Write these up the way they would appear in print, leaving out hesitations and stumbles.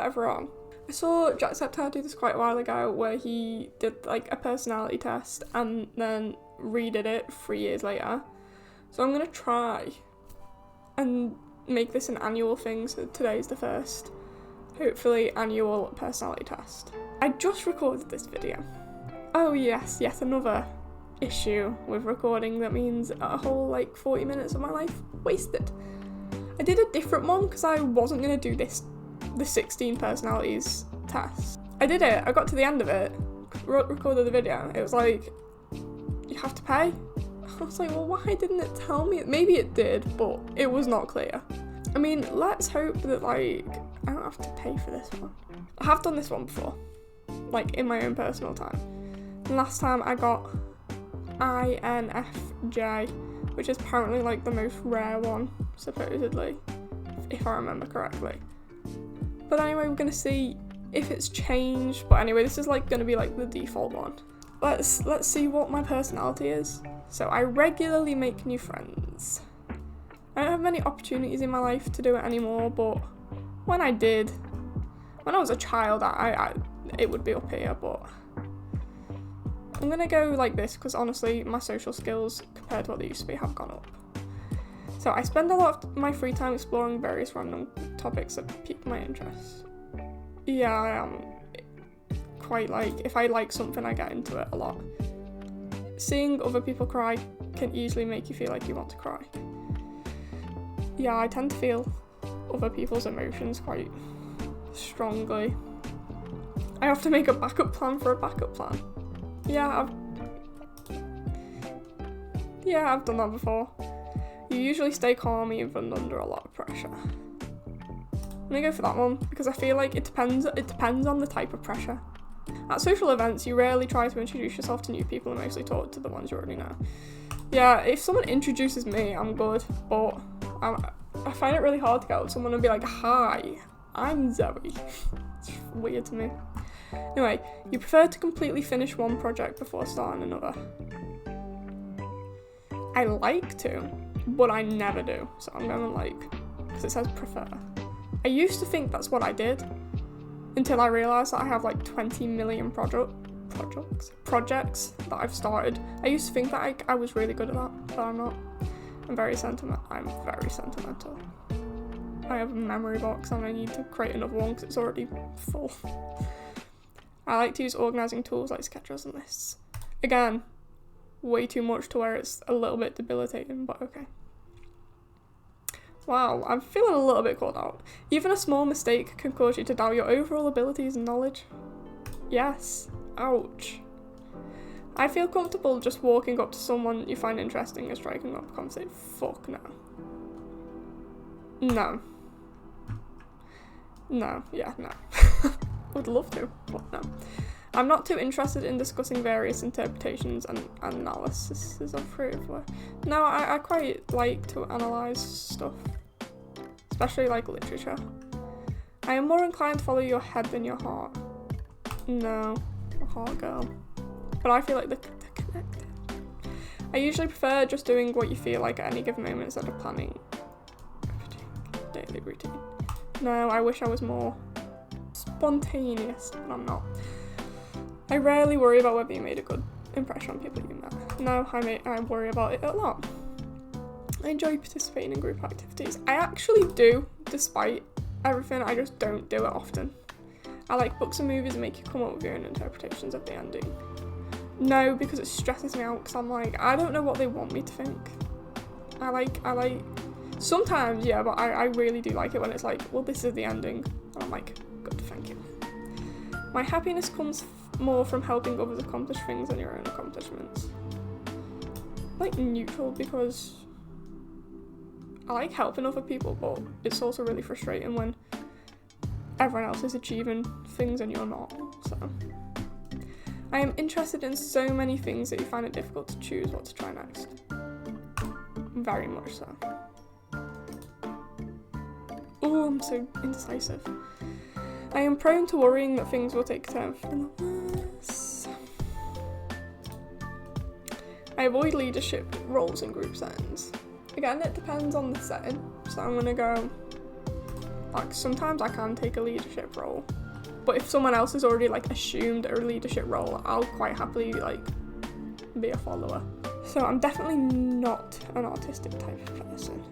everyone. I saw Jacksepticeye do this quite a while ago where he did like a personality test and then redid it 3 years later. So I'm gonna try and make this an annual thing, so today's the first, hopefully, annual personality test. I just recorded this video. Oh yes, yet another issue with recording that means a whole like 40 minutes of my life wasted. I did a different one because I wasn't going to do the 16 personalities test. I did it, I got to the end of it, recorded the video, it was like, you have to pay? I was like, well, why didn't it tell me? Maybe it did, but it was not clear. I mean, let's hope that like, I don't have to pay for this one. I have done this one before, like in my own personal time. And last time I got INFJ, which is apparently like the most rare one, supposedly, if I remember correctly. But anyway, we're gonna see if it's changed. But anyway, this is like gonna be like the default one. Let's see what my personality is. So I regularly make new friends. I don't have many opportunities in my life to do it anymore, but when I did, when I was a child, it would be up here, but I'm gonna go like this because honestly, my social skills compared to what they used to be have gone up. So I spend a lot of my free time exploring various random topics that pique my interest. Yeah, I am quite like, if I like something, I get into it a lot. Seeing other people cry can easily make you feel like you want to cry. Yeah, I tend to feel other people's emotions quite strongly. I have to make a backup plan for a backup plan. Yeah, I've done that before. You usually stay calm even under a lot of pressure. I'm gonna go for that one because I feel like it depends on the type of pressure. At social events, you rarely try to introduce yourself to new people and mostly talk to the ones you already know. Yeah, if someone introduces me, I'm good, but I find it really hard to go up to someone and be like, hi, I'm Zoe. It's weird to me. Anyway, you prefer to completely finish one project before starting another. I like to, but I never do, so I'm going like, because it says prefer. I used to think that's what I did, until I realised that I have like 20 million projects that I've started. I used to think that I was really good at that, but I'm not. I'm very sentimental. I have a memory box and I need to create another one because it's already full. I like to use organising tools like sketches and lists. Again, way too much to where it's a little bit debilitating, but okay. Wow, I'm feeling a little bit called out. Even a small mistake can cause you to doubt your overall abilities and knowledge. Yes. Ouch. I feel comfortable just walking up to someone you find interesting and striking up a conversation. Fuck no. No. No, yeah, no. Would love to, but no. I'm not too interested in discussing various interpretations and analyses of creative work. No, I quite like to analyse stuff, especially like literature. I am more inclined to follow your head than your heart. No, a heart girl. But I feel like they're connected. I usually prefer just doing what you feel like at any given moment instead of planning a daily routine. No, I wish I was more spontaneous, but I'm not. I rarely worry about whether you made a good impression on people you met. No, I worry about it a lot. I enjoy participating in group activities. I actually do, despite everything, I just don't do it often. I like books and movies that make you come up with your own interpretations of the ending. No, because it stresses me out, because I'm like, I don't know what they want me to think. I like, sometimes, yeah, but I really do like it when it's like, well, this is the ending. And I'm like, good, thank you. My happiness comes more from helping others accomplish things than your own accomplishments. Like neutral, because I like helping other people, but it's also really frustrating when everyone else is achieving things and you're not, so. I am interested in so many things that you find it difficult to choose what to try next. Very much so. Oh, I'm so indecisive. I am prone to worrying that things will take a turn for the worse. I avoid leadership roles in group settings. Again, it depends on the setting, so I'm gonna go Like, sometimes I can take a leadership role, but if someone else has already, like, assumed a leadership role, I'll quite happily, like, be a follower. So I'm definitely not an artistic type of person.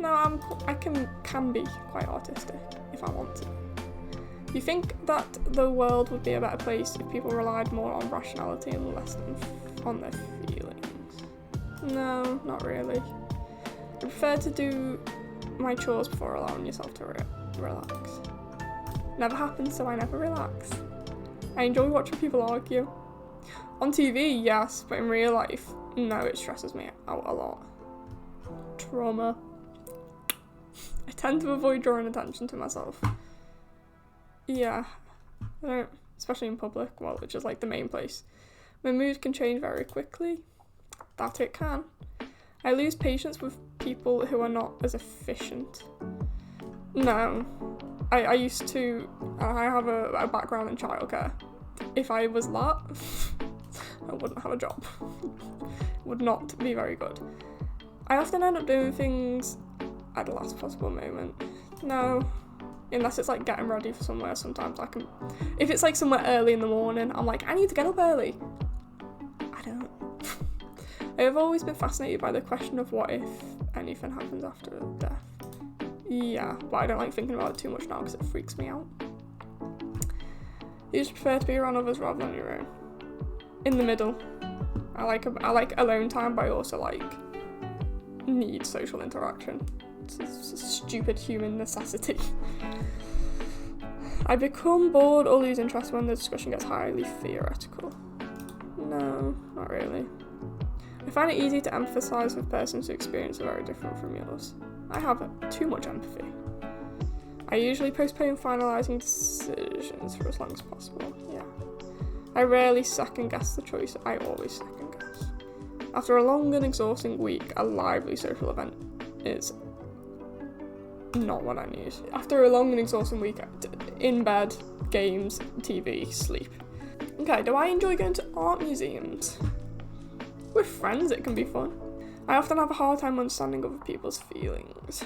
No, I can be quite artistic if I want to. You think that the world would be a better place if people relied more on rationality and less on their feelings? No, not really. I prefer to do my chores before allowing yourself to relax. Never happens, so I never relax. I enjoy watching people argue. On TV, yes, but in real life, no, it stresses me out a lot. Trauma. I tend to avoid drawing attention to myself. Yeah, I don't, especially in public, well, which is like the main place. My mood can change very quickly. That it can. I lose patience with people who are not as efficient. No, I used to, I have a background in childcare. If I was that, I wouldn't have a job. Would not be very good. I often end up doing things at the last possible moment. No, unless it's like getting ready for somewhere, sometimes I can. If it's like somewhere early in the morning, I'm like, I need to get up early. I don't. I have always been fascinated by the question of what if anything happens after death. Yeah, but I don't like thinking about it too much now because it freaks me out. You just prefer to be around others rather than your own. In the middle. I like alone time, but I also like need social interaction. It's a stupid human necessity. I become bored or lose interest when the discussion gets highly theoretical. No, not really. I find it easy to empathise with persons whose experience are very different from yours. I have too much empathy. I usually postpone finalising decisions for as long as possible, yeah. I rarely second guess the choice, I always second guess. After a long and exhausting week, a lively social event is not what I need. After a long and exhausting week, in bed, games, TV, sleep. Okay, do I enjoy going to art museums? With friends it can be fun. I often have a hard time understanding other people's feelings.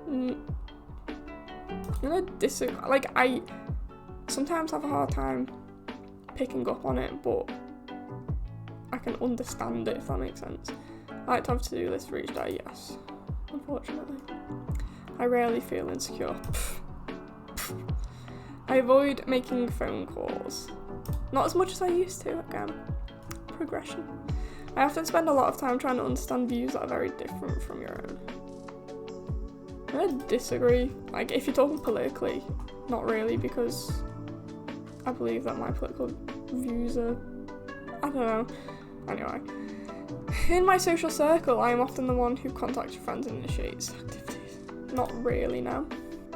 I'm gonna disagree. Like, I sometimes have a hard time picking up on it, but I can understand it, if that makes sense. I like to have a to-do list for each day, yes. Unfortunately. I rarely feel insecure. I avoid making phone calls. Not as much as I used to, again. Progression. I often spend a lot of time trying to understand views that are very different from your own. I disagree. Like, if you're talking politically, not really, because I believe that my political views are, I don't know. Anyway. In my social circle, I am often the one who contacts your friends and initiates activities. Not really, no.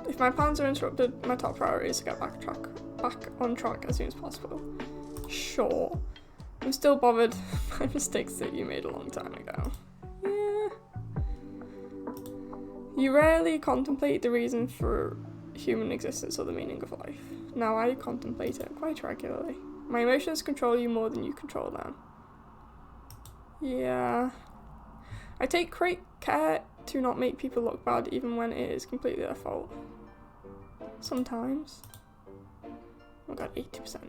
If my plans are interrupted, my top priority is to get back on track as soon as possible. Sure. I'm still bothered by mistakes that you made a long time ago. Yeah. You rarely contemplate the reason for human existence or the meaning of life. Now I contemplate it quite regularly. My emotions control you more than you control them. Yeah. I take great care to not make people look bad even when it is completely their fault. Sometimes. Oh god, 80%.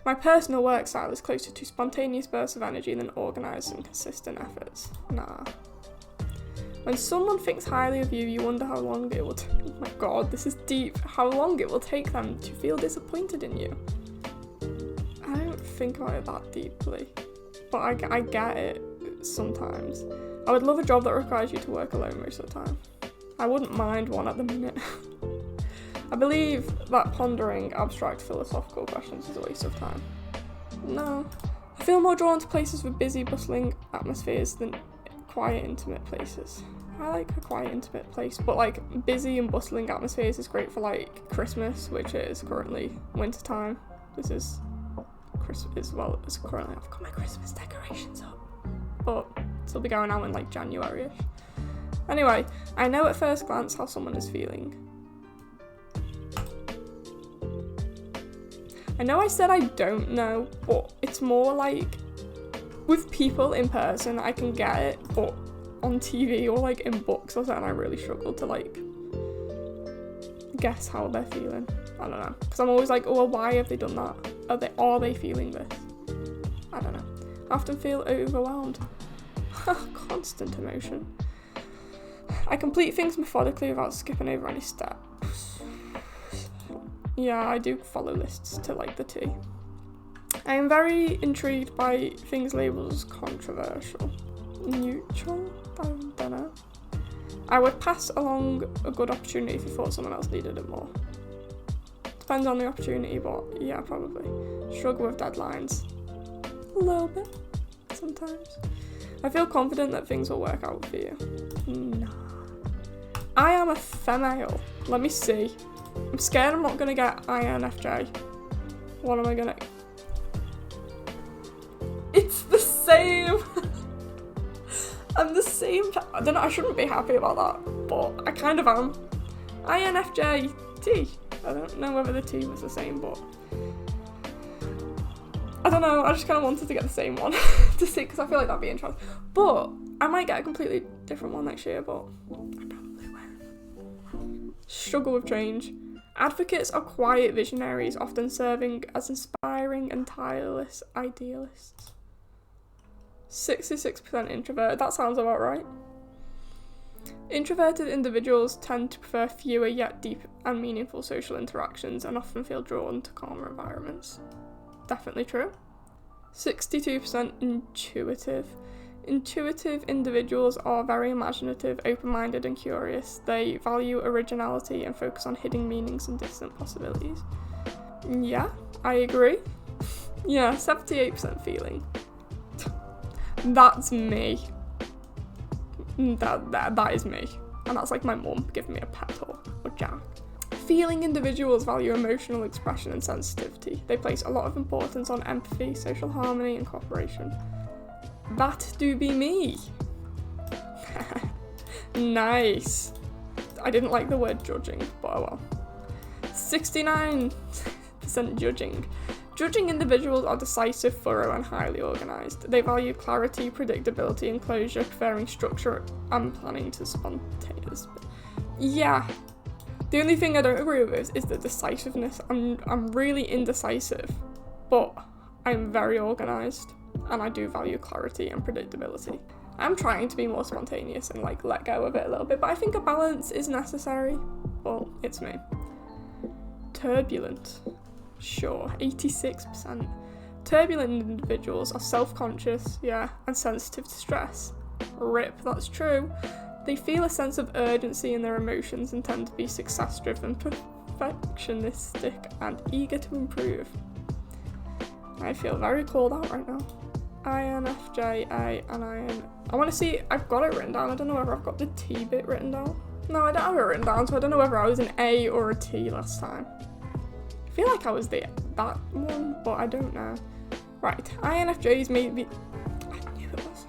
My personal work style is closer to spontaneous bursts of energy than organised and consistent efforts. Nah. When someone thinks highly of you, you wonder how long it will oh my god, this is deep. How long it will take them to feel disappointed in you. I don't think about it that deeply. But I get it sometimes. I would love a job that requires you to work alone most of the time. I wouldn't mind one at the minute. I believe that pondering abstract philosophical questions is a waste of time. No. I feel more drawn to places with busy, bustling atmospheres than quiet, intimate places. I like a quiet, intimate place, but like busy and bustling atmospheres is great for like Christmas, which is currently winter time. This is Christmas, well, it's currently, I've got my Christmas decorations up, but it'll be going out in like January-ish. Anyway, I know at first glance how someone is feeling. I know I said I don't know, but it's more like with people in person I can get it, but on TV or like in books or something, I really struggle to like guess how they're feeling. I don't know, because I'm always like, oh, well, why have they done that? Are they feeling this? I don't know. I often feel overwhelmed. Constant emotion. I complete things methodically without skipping over any steps. Yeah, I do follow lists to like the T. I am very intrigued by things labelled as controversial. Neutral? I don't know. I would pass along a good opportunity if you thought someone else needed it more. Depends on the opportunity, but yeah, probably. Struggle with deadlines. A little bit, sometimes. I feel confident that things will work out for you. Nah. I am a female. Let me see. I'm scared I'm not going to get INFJ. What am I going to... It's the same! I'm the same... I don't know, I shouldn't be happy about that, but I kind of am. INFJ T. I don't know whether the T was the same, but... I don't know, I just kind of wanted to get the same one to see, because I feel like that'd be interesting. But I might get a completely different one next year, but I probably will. Struggle with change. Advocates are quiet visionaries, often serving as inspiring and tireless idealists. 66% introverted, that sounds about right. Introverted individuals tend to prefer fewer yet deep and meaningful social interactions and often feel drawn to calmer environments. Definitely true. 62% intuitive. Intuitive individuals are very imaginative, open-minded and curious. They value originality and focus on hidden meanings and distant possibilities. Yeah, I agree. Yeah, 78% feeling. That's me. That is me. And that's like my mum giving me a pep talk, or Jack. Feeling individuals value emotional expression and sensitivity. They place a lot of importance on empathy, social harmony and cooperation. That do be me. Nice. I didn't like the word judging, but oh well. 69% judging. Judging individuals are decisive, thorough and highly organised. They value clarity, predictability and closure, preferring structure and planning to spontaneous. Yeah. The only thing I don't agree with is the decisiveness. I'm really indecisive, but I'm very organised and I do value clarity and predictability. I'm trying to be more spontaneous and like let go of it a little bit, but I think a balance is necessary. Well, it's me. Turbulent. Sure, 86%. Turbulent individuals are self-conscious, yeah, and sensitive to stress. RIP, that's true. They feel a sense of urgency in their emotions and tend to be success-driven, perfectionistic, and eager to improve. I feel very called out right now. INFJ, and I want to see, I've got it written down. I don't know whether I've got the T bit written down. No, I don't have it written down, so I don't know whether I was an A or a T last time. I feel like I was that one, but I don't know. Right, INFJs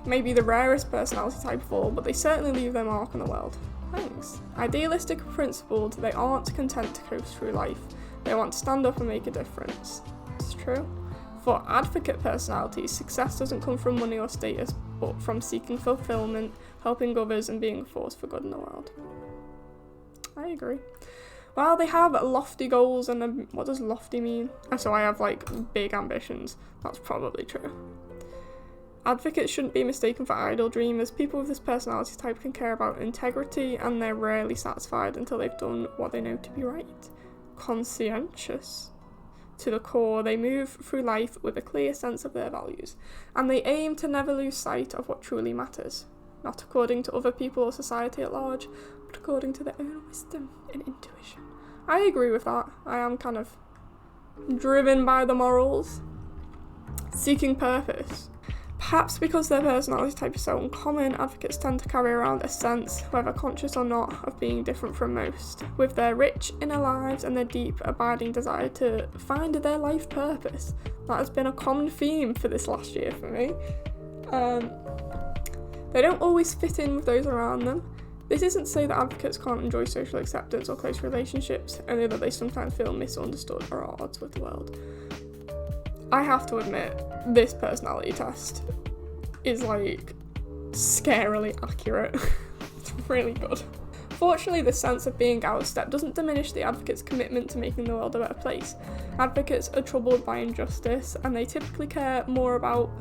maybe the rarest personality type of all, but they certainly leave their mark on the world. Thanks. Idealistic and principled, they aren't content to coast through life. They want to stand up and make a difference. It's true. For advocate personalities, success doesn't come from money or status, but from seeking fulfillment, helping others, and being a force for good in the world. I agree. Well, they have lofty goals, and what does lofty mean? So I have like big ambitions. That's probably true. Advocates shouldn't be mistaken for idle dreamers. People with this personality type can care about integrity, and they're rarely satisfied until they've done what they know to be right. Conscientious. To the core, they move through life with a clear sense of their values, and they aim to never lose sight of what truly matters. Not according to other people or society at large, but according to their own wisdom and intuition. I agree with that. I am kind of driven by the morals. Seeking purpose. Perhaps because their personality type is so uncommon, advocates tend to carry around a sense, whether conscious or not, of being different from most. With their rich inner lives and their deep, abiding desire to find their life purpose. That has been a common theme for this last year for me. They don't always fit in with those around them. This isn't to say that advocates can't enjoy social acceptance or close relationships, only that they sometimes feel misunderstood or at odds with the world. I have to admit, this personality test is like scarily accurate. It's really good. Fortunately, this sense of being out of step doesn't diminish the advocates' commitment to making the world a better place. Advocates are troubled by injustice, and they typically care more about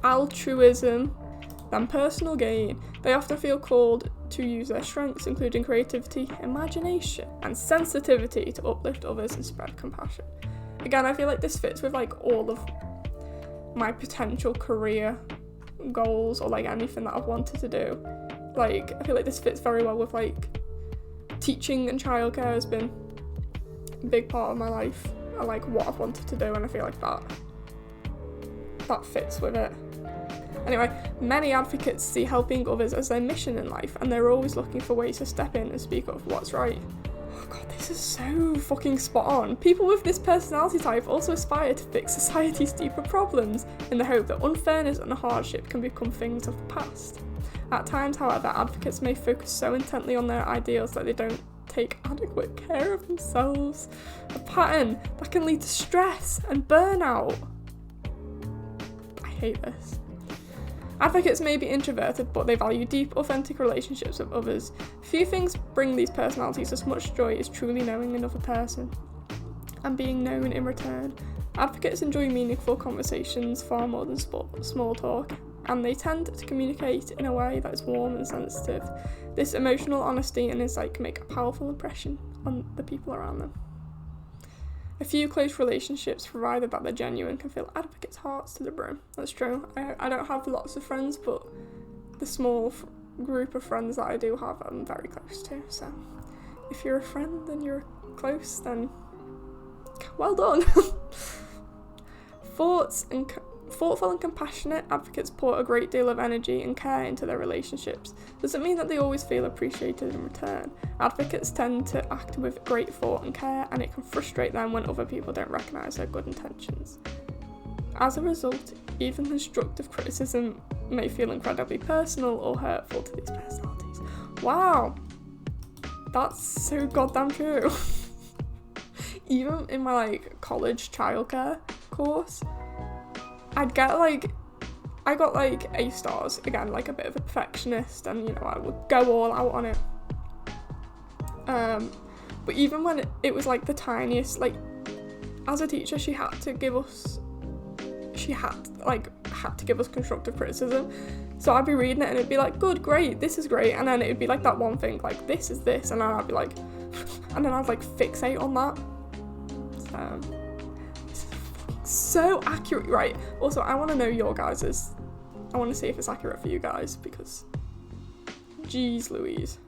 altruism than personal gain. They often feel called to use their strengths, including creativity, imagination, and sensitivity, to uplift others and spread compassion. Again, I feel like this fits with like all of my potential career goals, or like anything that I've wanted to do. Like, I feel like this fits very well with like teaching, and childcare has been a big part of my life and like what I've wanted to do, and I feel like that fits with it. Anyway, many advocates see helping others as their mission in life, and they're always looking for ways to step in and speak up for what's right. Oh god, this is so fucking spot on. People with this personality type also aspire to fix society's deeper problems in the hope that unfairness and hardship can become things of the past. At times, however, advocates may focus so intently on their ideals that they don't take adequate care of themselves, a pattern that can lead to stress and burnout. I hate this. Advocates may be introverted, but they value deep, authentic relationships with others. Few things bring these personalities as much joy as truly knowing another person and being known in return. Advocates enjoy meaningful conversations far more than small talk, and they tend to communicate in a way that is warm and sensitive. This emotional honesty and insight can make a powerful impression on the people around them. A few close relationships, provided that they're genuine, can fill advocates' hearts to the brim. That's true. I don't have lots of friends, but the small group of friends that I do have, I'm very close to. So if you're a friend and you're close, then well done. Thoughtful and compassionate advocates pour a great deal of energy and care into their relationships. Doesn't mean that they always feel appreciated in return. Advocates tend to act with great thought and care, and it can frustrate them when other people don't recognise their good intentions. As a result, even constructive criticism may feel incredibly personal or hurtful to these personalities. Wow, that's so goddamn true. Even in my like college childcare course, I got like A stars, again, like a bit of a perfectionist, and you know, I would go all out on it. But even when it was like the tiniest, like as a teacher, she had to give us constructive criticism. So I'd be reading it and it'd be like, good, great, this is great, and then it'd be like that one thing, like this is this, and then I'd be like, and then I'd like fixate on that. So accurate, right? Also, I want to know your guys's. I want to see if it's accurate for you guys, because geez Louise.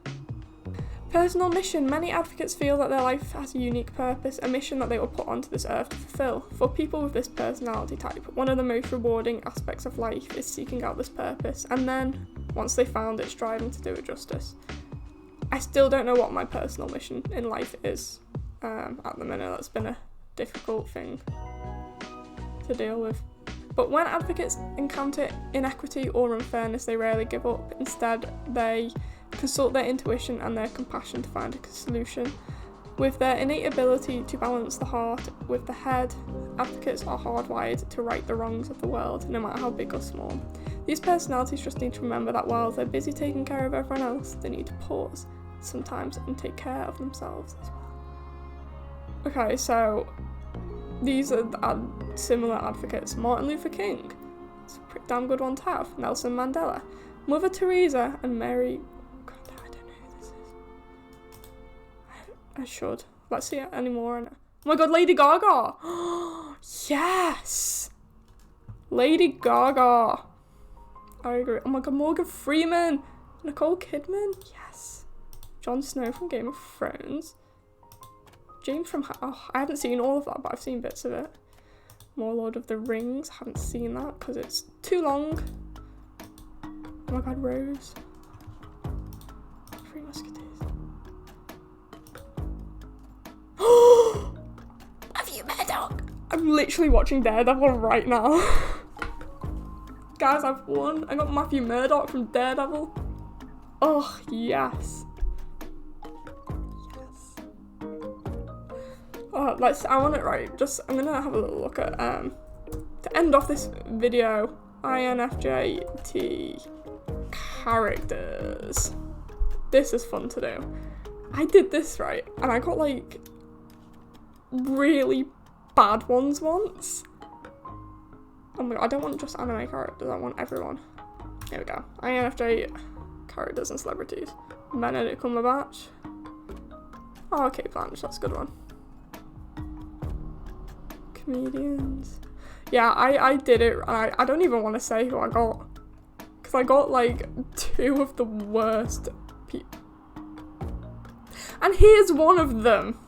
Personal mission. Many advocates feel that their life has a unique purpose, a mission that they were put onto this earth to fulfill. For people with this personality type, one of the most rewarding aspects of life is seeking out this purpose, and then, once they found it, striving to do it justice. I still don't know what my personal mission in life is at the minute. That's been a difficult thing to deal with. But when advocates encounter inequity or unfairness, they rarely give up. Instead, they consult their intuition and their compassion to find a solution. With their innate ability to balance the heart with the head, advocates are hardwired to right the wrongs of the world, no matter how big or small. These personalities just need to remember that while they're busy taking care of everyone else, they need to pause sometimes and take care of themselves as well. Okay, so these are similar advocates. Martin Luther King, it's a pretty damn good one to have. Nelson Mandela, Mother Teresa, and Mary. God, I don't know who this is. I should. Let's see any more. Oh my god, Lady Gaga! Yes! Lady Gaga! I agree. Oh my god, Morgan Freeman! Nicole Kidman? Yes. Jon Snow from Game of Thrones. James from I haven't seen all of that, but I've seen bits of it. More Lord of the Rings. I haven't seen that because it's too long. Oh my god, Rose. Three Musketeers. Matthew Murdock! I'm literally watching Daredevil right now. Guys, I've won. I got Matthew Murdock from Daredevil. Oh, yes. I want it right. I'm gonna have a little look at to end off this video INFJT characters. This is fun to do. I did this right, and I got like really bad ones once. Oh my god, I don't want just anime characters, I want everyone. Here we go. INFJ characters and celebrities. Benedict Cumberbatch. Oh, okay, Blanche, that's a good one. Comedians. Yeah, I did it. I don't even want to say who I got. Because I got like 2 of the worst people. And here's one of them.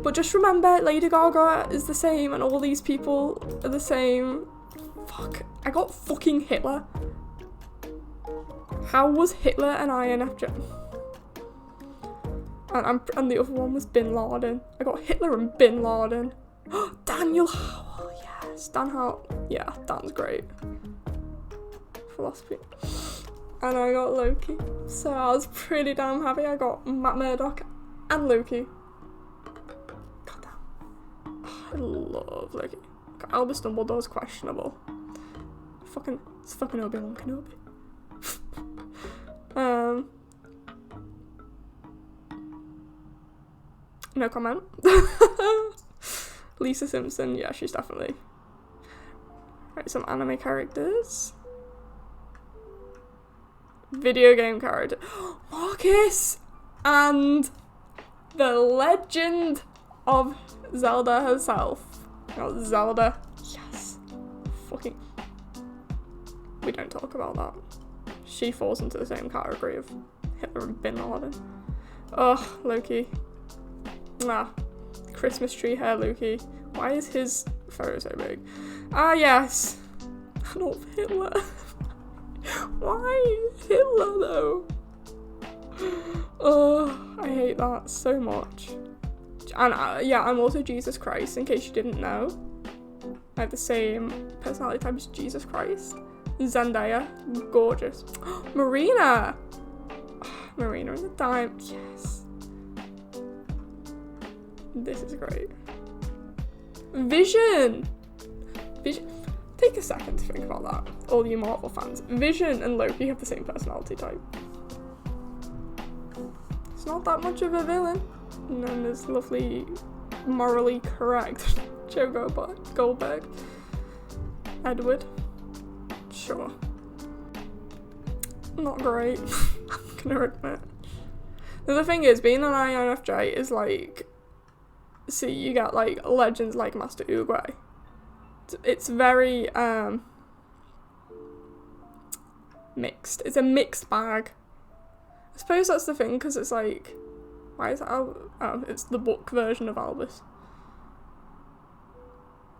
But just remember, Lady Gaga is the same and all these people are the same. Fuck, I got fucking Hitler. How was Hitler an INFJ? And the other one was Bin Laden. I got Hitler and Bin Laden. Daniel Howell, yes. Dan Howell, yeah, Dan's great. Philosophy. And I got Loki. So I was pretty damn happy. I got Matt Murdock and Loki. God damn. I love Loki. Albus Dumbledore's questionable. It's fucking Obi-Wan Kenobi. No comment. Lisa Simpson, yeah, she's definitely. Right, some anime characters. Video game character. Marcus! And the legend of Zelda herself. Oh, Zelda. Yes. Fucking. We don't talk about that. She falls into the same category of Hitler and Bin Laden. Ugh, Loki. Nah. Christmas tree hair Loki. Why is his photo so big? Ah, yes. Adolf Hitler. Why Hitler though? Oh, I hate that so much. And yeah, I'm also Jesus Christ, in case you didn't know. I have the same personality type as Jesus Christ. Zendaya, gorgeous. Marina! Marina in the time, yes. This is great. Vision! Take a second to think about that, all you Marvel fans. Vision and Loki have the same personality type. It's not that much of a villain. And then there's lovely, morally correct Joe Goldberg. Edward. Sure. Not great, I'm gonna admit. Now, the thing is, being an INFJ is like, see, you get like legends like Master Oogway. It's very mixed. It's a mixed bag. I suppose that's the thing, because it's like, why is that? Oh, it's the book version of Albus.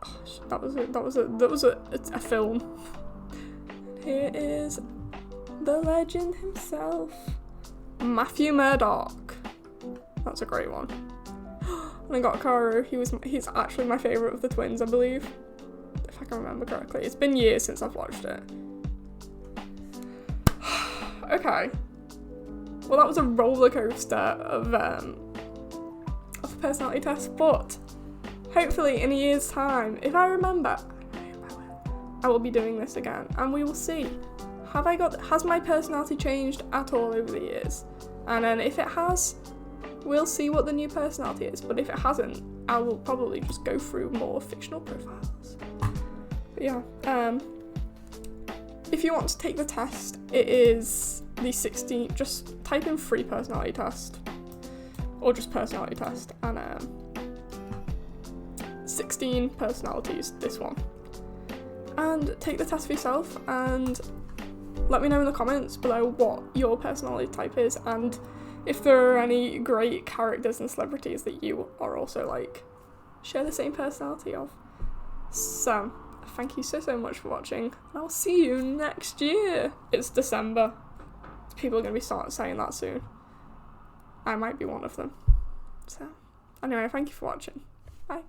Oh, that was a film. Here is the legend himself, Matthew Murdock. That's a great one. And I got Karu. He's actually my favourite of the twins, I believe, if I can remember correctly. It's been years since I've watched it. Okay. Well, that was a roller coaster of a personality test, but hopefully in a year's time, if I remember, I will be doing this again, and we will see. Has my personality changed at all over the years? And then if it has, we'll see what the new personality is. But if it hasn't, I will probably just go through more fictional profiles. But yeah, if you want to take the test, it is the 16, just type in free personality test, or just personality test, and 16 personalities, this one. And take the test for yourself, and let me know in the comments below what your personality type is, and if there are any great characters and celebrities that you are also like, share the same personality of. So, thank you so much for watching, and I'll see you next year. It's December. People are going to be starting saying that soon. I might be one of them. So, anyway, thank you for watching. Bye.